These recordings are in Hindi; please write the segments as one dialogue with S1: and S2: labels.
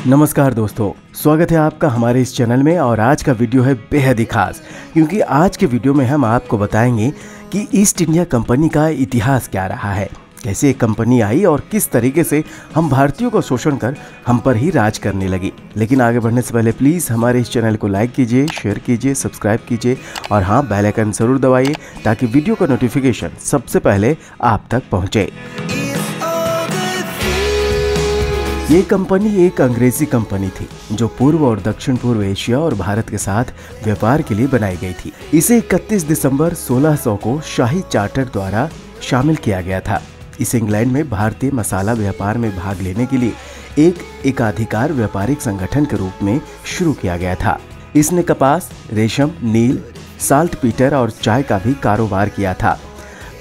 S1: नमस्कार दोस्तों, स्वागत है आपका हमारे इस चैनल में। और आज का वीडियो है बेहद ही खास, क्योंकि आज के वीडियो में हम आपको बताएंगे कि ईस्ट इंडिया कंपनी का इतिहास क्या रहा है, कैसे एक कंपनी आई और किस तरीके से हम भारतीयों को शोषण कर हम पर ही राज करने लगी। लेकिन आगे बढ़ने से पहले प्लीज़ हमारे इस चैनल को लाइक कीजिए, शेयर कीजिए, सब्सक्राइब कीजिए और हाँ, बेल आइकन ज़रूर दबाइए ताकि वीडियो का नोटिफिकेशन सबसे पहले आप तक पहुँचे। ये कंपनी एक अंग्रेजी कंपनी थी जो पूर्व और दक्षिण पूर्व एशिया और भारत के साथ व्यापार के लिए बनाई गई थी। इसे 31 दिसंबर 1600 को शाही चार्टर द्वारा शामिल किया गया था। इसे इंग्लैंड में भारतीय मसाला व्यापार में भाग लेने के लिए एक एकाधिकार व्यापारिक संगठन के रूप में शुरू किया गया था। इसने कपास, रेशम, नील, साल्ट पीटर और चाय का भी कारोबार किया था।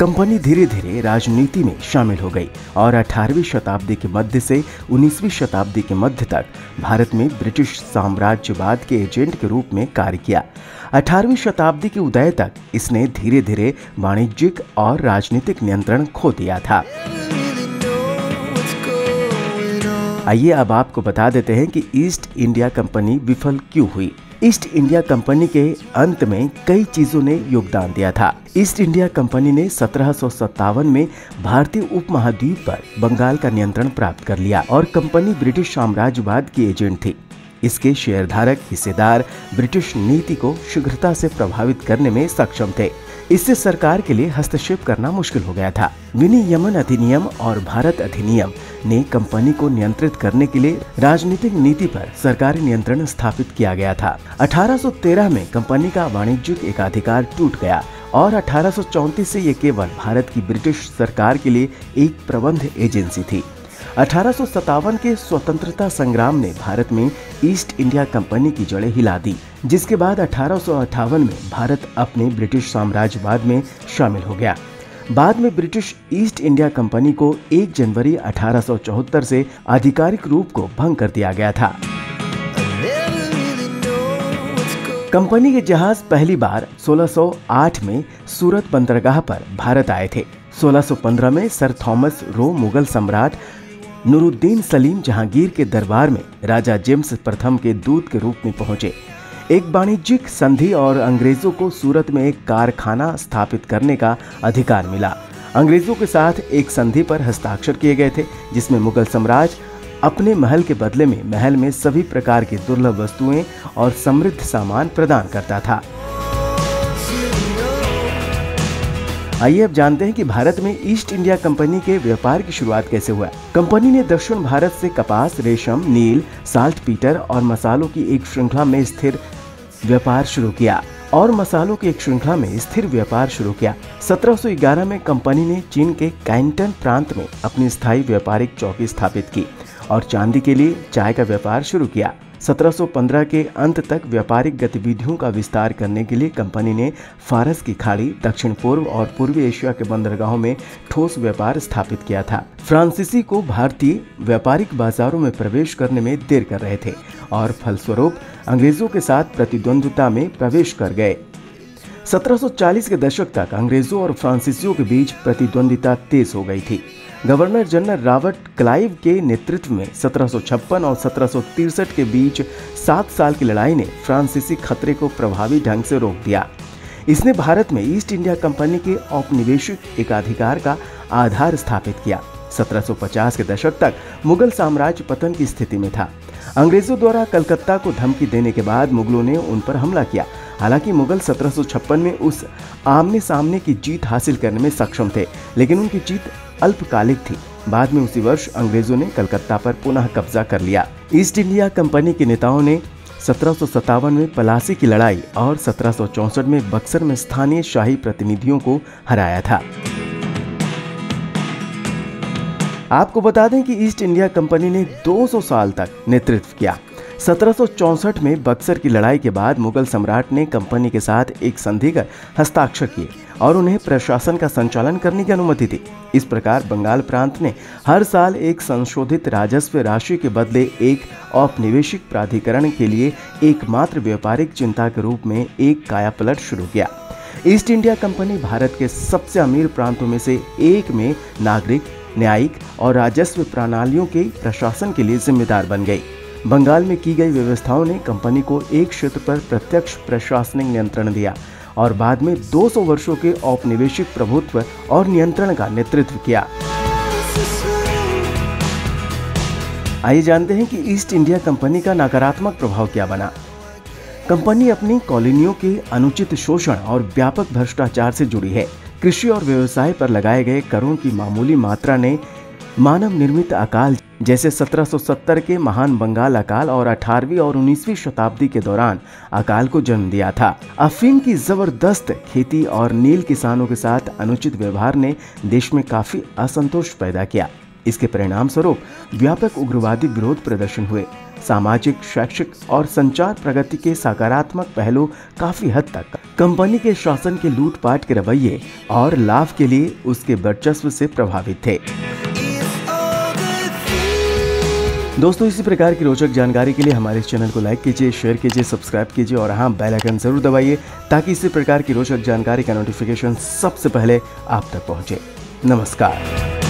S1: कंपनी धीरे धीरे राजनीति में शामिल हो गई और 18वीं शताब्दी के मध्य से 19वीं शताब्दी के मध्य तक भारत में ब्रिटिश साम्राज्यवाद के एजेंट के रूप में कार्य किया। 18वीं शताब्दी के उदय तक इसने धीरे धीरे वाणिज्यिक और राजनीतिक नियंत्रण खो दिया था। आइए अब आपको बता देते हैं कि ईस्ट इंडिया कंपनी विफल क्यों हुई। ईस्ट इंडिया कंपनी के अंत में कई चीजों ने योगदान दिया था। ईस्ट इंडिया कंपनी ने 1757 में भारतीय उपमहाद्वीप पर बंगाल का नियंत्रण प्राप्त कर लिया और कंपनी ब्रिटिश साम्राज्यवाद की एजेंट थी। इसके शेयरधारक हिस्सेदार ब्रिटिश नीति को शीघ्रता से प्रभावित करने में सक्षम थे। इससे सरकार के लिए हस्तक्षेप करना मुश्किल हो गया था। विनियमन अधिनियम और भारत अधिनियम ने कंपनी को नियंत्रित करने के लिए राजनीतिक नीति पर सरकारी नियंत्रण स्थापित किया गया था। 1813 में कंपनी का वाणिज्यिक एकाधिकार टूट गया और 1834 से ये केवल भारत की ब्रिटिश सरकार के लिए एक प्रबंध एजेंसी थी। 1857 के स्वतंत्रता संग्राम ने भारत में ईस्ट इंडिया कंपनी की जड़ें हिला दी, जिसके बाद 1858 में भारत अपने ब्रिटिश साम्राज्यवाद में शामिल हो गया। बाद में ब्रिटिश ईस्ट इंडिया कंपनी को 1 जनवरी 1874 से आधिकारिक रूप को भंग कर दिया गया था। कंपनी के जहाज पहली बार 1608 में सूरत बंदरगाह पर भारत आए थे। 1615 में सर थॉमस रो मुगल सम्राट नूरुद्दीन सलीम जहांगीर के दरबार में राजा जेम्स प्रथम के दूत के रूप में पहुंचे। एक वाणिज्यिक संधि और अंग्रेजों को सूरत में एक कारखाना स्थापित करने का अधिकार मिला। अंग्रेजों के साथ एक संधि पर हस्ताक्षर किए गए थे, जिसमें मुगल साम्राज्य अपने महल के बदले में महल में सभी प्रकार की दुर्लभ वस्तुएं और समृद्ध सामान प्रदान करता था। आइए अब जानते हैं कि भारत में ईस्ट इंडिया कंपनी के व्यापार की शुरुआत कैसे हुआ। कंपनी ने दक्षिण भारत से कपास, रेशम, नील, साल्ट पीटर और मसालों की एक श्रृंखला में स्थिर व्यापार शुरू किया 1711 में कंपनी ने चीन के कैंटन प्रांत में अपनी स्थायी व्यापारिक चौकी स्थापित की और चांदी के लिए चाय का व्यापार शुरू किया। 1715 के अंत तक व्यापारिक गतिविधियों का विस्तार करने के लिए कंपनी ने फारस की खाड़ी, दक्षिण पूर्व और पूर्वी एशिया के बंदरगाहों में ठोस व्यापार स्थापित किया था। फ्रांसीसी को भारतीय व्यापारिक बाजारों में प्रवेश करने में देर कर रहे थे और फलस्वरूप अंग्रेजों के साथ प्रतिद्वंद्विता में प्रवेश कर गए। 1740 के दशक तक अंग्रेजों और फ्रांसीसियों के बीच प्रतिद्वंद्विता तेज हो गई थी। गवर्नर जनरल रॉबर्ट क्लाइव के नेतृत्व में 1756 और 1763 के बीच 7 साल की लड़ाई ने फ्रांसीसी खतरे को प्रभावी ढंग से रोक दिया। इसने भारत में ईस्ट इंडिया कंपनी के औपनिवेशिक एकाधिकार का आधार स्थापित किया। 1750 के दशक तक मुगल साम्राज्य पतन की स्थिति में था। अंग्रेजों द्वारा कलकत्ता को धमकी देने के बाद मुगलों ने उन पर हमला किया। हालांकि मुगल 1756 में उस आमने सामने की जीत हासिल करने में सक्षम थे, लेकिन उनकी जीत अल्पकालिक थी। बाद में उसी वर्ष अंग्रेजों ने कलकत्ता पर पुनः कब्जा कर लिया। ईस्ट इंडिया कंपनी के नेताओं ने 1757 में पलासी की लड़ाई और 1764 में बक्सर में स्थानीय शाही प्रतिनिधियों को हराया था। आपको बता दें कि ईस्ट इंडिया कंपनी ने 200 साल तक नेतृत्व किया। 1764 में बक्सर की लड़ाई के बाद मुगल सम्राट ने कंपनी के साथ एक संधि कर हस्ताक्षर किए और उन्हें प्रशासन का संचालन करने की अनुमति दी। इस प्रकार बंगाल प्रांत ने हर साल एक संशोधित राजस्व राशि के बदले एक औपनिवेशिक प्राधिकरण के लिए एकमात्र व्यापारिक चिंता के रूप में एक कायापलट शुरू किया। ईस्ट इंडिया कंपनी भारत के सबसे अमीर प्रांतों में से एक में नागरिक, न्यायिक और राजस्व प्रणालियों के प्रशासन के लिए जिम्मेदार बन गई। बंगाल में की गई व्यवस्थाओं ने कंपनी को एक क्षेत्र पर प्रत्यक्ष प्रशासनिक नियंत्रण दिया और बाद में 200 वर्षों के औपनिवेशिक प्रभुत्व और नियंत्रण का नेतृत्व किया। आइए जानते हैं कि ईस्ट इंडिया कंपनी का नकारात्मक प्रभाव क्या बना। कंपनी अपनी कॉलोनियों के अनुचित शोषण और व्यापक भ्रष्टाचार से जुड़ी है। कृषि और व्यवसाय पर लगाए गए करों की मामूली मात्रा ने मानव निर्मित अकाल जैसे 1770 के महान बंगाल अकाल और 18वीं और 19वीं शताब्दी के दौरान अकाल को जन्म दिया था। अफीम की जबरदस्त खेती और नील किसानों के साथ अनुचित व्यवहार ने देश में काफी असंतोष पैदा किया। इसके परिणाम स्वरूप व्यापक उग्रवादी विरोध प्रदर्शन हुए। सामाजिक, शैक्षिक और संचार प्रगति के सकारात्मक पहलू काफी हद तक कंपनी के शासन के लूटपाट के रवैये और लाभ के लिए उसके वर्चस्व से प्रभावित थे। दोस्तों, इसी प्रकार की रोचक जानकारी के लिए हमारे इस चैनल को लाइक कीजिए, शेयर कीजिए, सब्सक्राइब कीजिए और हाँ, बेल आइकन जरूर दबाइए ताकि इसी प्रकार की रोचक जानकारी का नोटिफिकेशन सबसे पहले आप तक पहुंचे। नमस्कार।